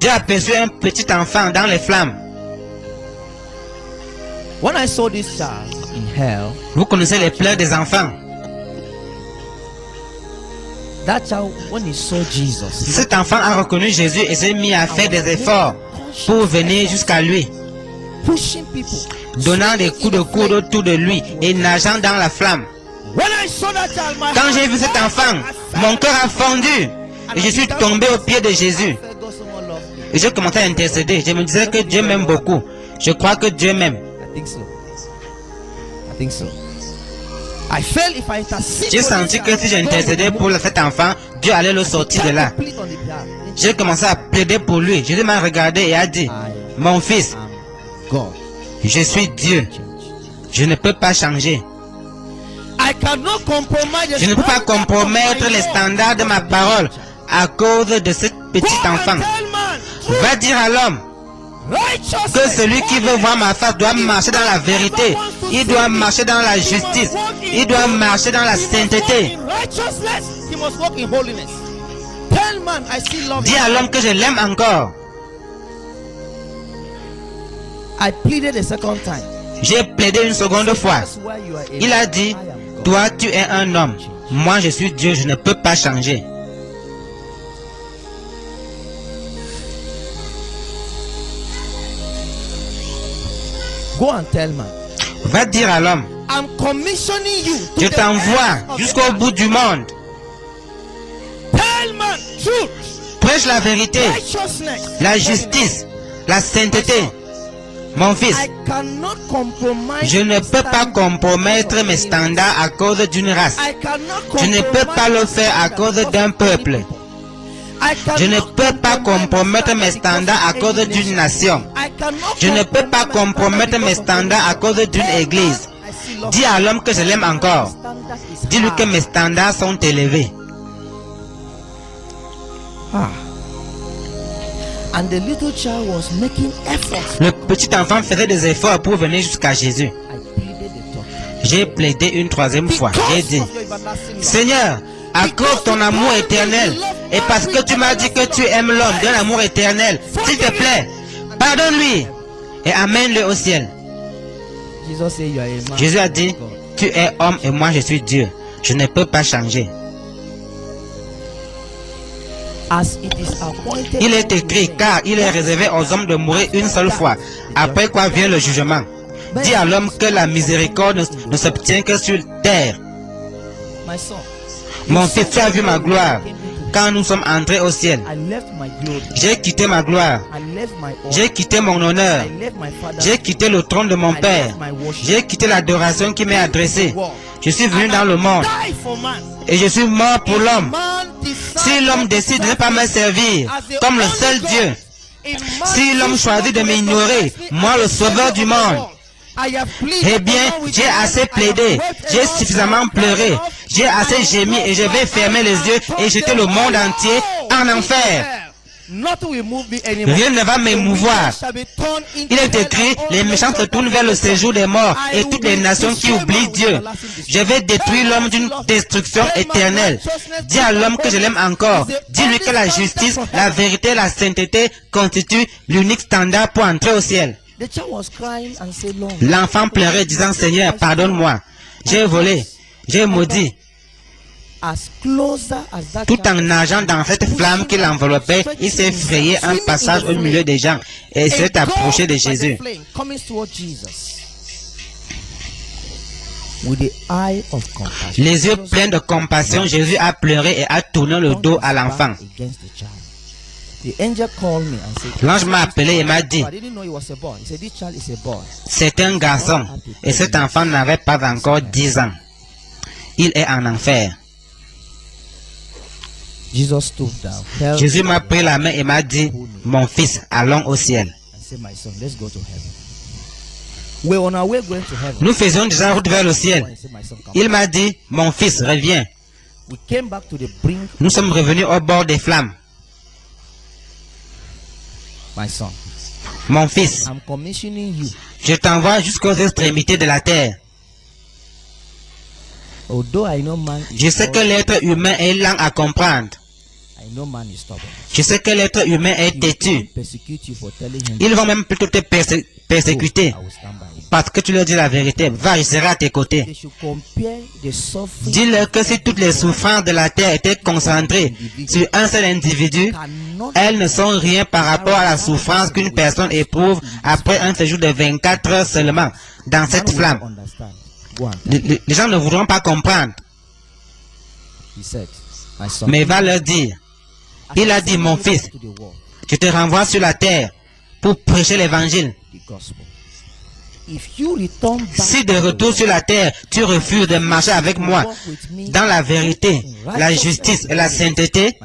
j'ai aperçu un petit enfant dans les flammes. When I saw this child in hell, Vous connaissez les pleurs des enfants. that child, when he saw Jesus, Cet enfant a reconnu Jésus et s'est mis à faire des efforts pour venir jusqu'à lui, pushing people. donnant des coups de coude autour de lui et nageant dans la flamme. When I saw that child, my Quand j'ai vu cet enfant, mon cœur a fondu et je suis tombé aux pieds de Jésus. Et j'ai commencé à intercéder. Je me disais que Dieu m'aime beaucoup. Je crois que Dieu m'aime. I think so. I think so. I felt if I intercede J'ai for senti this que si j'intercédais pour cet enfant, Dieu allait le sortir de là. complete on the behalf. J'ai commencé à plaider pour lui. Jésus m'a regardé et a dit, mon fils, am God. je suis Dieu. Je ne peux pas changer. I cannot compromise. Je ne peux pas compromettre les standards de ma parole à cause de ce petit enfant. Va dire à l'homme que celui qui veut voir ma face doit marcher dans la vérité. Il doit marcher dans la justice. Il doit marcher dans la sainteté. Dis à l'homme que je l'aime encore. I pleaded a second time. J'ai plaidé une seconde fois. Il a dit, toi tu es un homme. Moi je suis Dieu, je ne peux pas changer. Go and tell man. Va dire à l'homme, I'm commissioning you. je t'envoie jusqu'au bout du monde. Tell man truth, Prêche la vérité, righteousness. la justice, la sainteté. Mon fils, I cannot compromise. je ne peux pas compromettre mes standards à cause d'une race. I cannot Je ne peux pas le faire à cause d'un peuple. Je ne peux pas compromettre mes standards à cause d'une nation. Je ne peux pas compromettre mes standards à cause d'une église. Dis à l'homme que je l'aime encore. Dis-lui que mes standards sont élevés. And the little child was making efforts. Le petit enfant faisait des efforts pour venir jusqu'à Jésus. I pleaded the third time. J'ai plaidé une troisième fois. J'ai dit, Because of your everlasting love. Seigneur, accorde ton amour éternel. Et parce que tu m'as dit que tu aimes l'homme d'un amour éternel, s'il te plaît, pardonne-lui et amène-le au ciel. Jesus said, you are a man. Jésus a dit, tu es homme et moi je suis Dieu. Je ne peux pas changer. As it is appointed. Il est écrit, car il est réservé aux hommes de mourir une seule fois, après quoi vient le jugement. Dis à l'homme que la miséricorde ne s'obtient que sur terre. My son. Mon fils, tu as vu ma gloire quand nous sommes entrés au ciel. I left my glory. J'ai quitté ma gloire. I left my honor. J'ai quitté mon honneur. I left my father. J'ai quitté le trône de mon Père. J'ai quitté l'adoration qui m'est adressée. Je suis venu dans le monde Die for man. et je suis mort pour l'homme. Man decides Si l'homme décide de ne pas me servir comme le seul Dieu, si l'homme choisit de m'ignorer, moi le sauveur du monde, eh bien, j'ai assez plaidé, j'ai suffisamment pleuré, j'ai assez gémi et je vais fermer les yeux et jeter le monde entier en enfer. Rien ne va m'émouvoir. Il est écrit, les méchants se tournent vers le séjour des morts et toutes les nations qui oublient Dieu. Je vais détruire l'homme d'une destruction éternelle. Dis à l'homme que je l'aime encore. Dis-lui que la justice, la vérité, la sainteté constituent l'unique standard pour entrer au ciel. L'enfant pleurait disant, Seigneur, pardonne-moi. J'ai volé, j'ai maudit. Tout en nageant dans cette flamme qui l'enveloppait, il s'est frayé un passage au milieu des gens et s'est approché de Jésus. Les yeux pleins de compassion, Jésus a pleuré et a tourné le dos à l'enfant. L'ange m'a appelé et m'a dit, c'est un garçon et cet enfant n'avait pas encore 10 ans. Il est en enfer. Jésus m'a pris la main et m'a dit, mon fils, allons au ciel. Nous faisions déjà route vers le ciel. Il m'a dit, mon fils, reviens. Nous sommes revenus au bord des flammes. Mon fils, je t'envoie jusqu'aux extrémités de la terre. Je sais que l'être humain est lent à comprendre. Je sais que l'être humain est têtu. Ils vont même plutôt te persécuter parce que tu leur dis la vérité. Va, je serai à tes côtés. Dis-leur que si toutes les souffrances de la terre étaient concentrées sur un seul individu, elles ne sont rien par rapport à la souffrance qu'une personne éprouve après un séjour de 24 heures seulement dans cette flamme. Les gens ne voudront pas comprendre. Mais va leur dire. Il a dit, mon fils, je te renvoie sur la terre pour prêcher l'évangile. Si de retour sur la terre, tu refuses de marcher avec moi dans la vérité, la justice et la sainteté,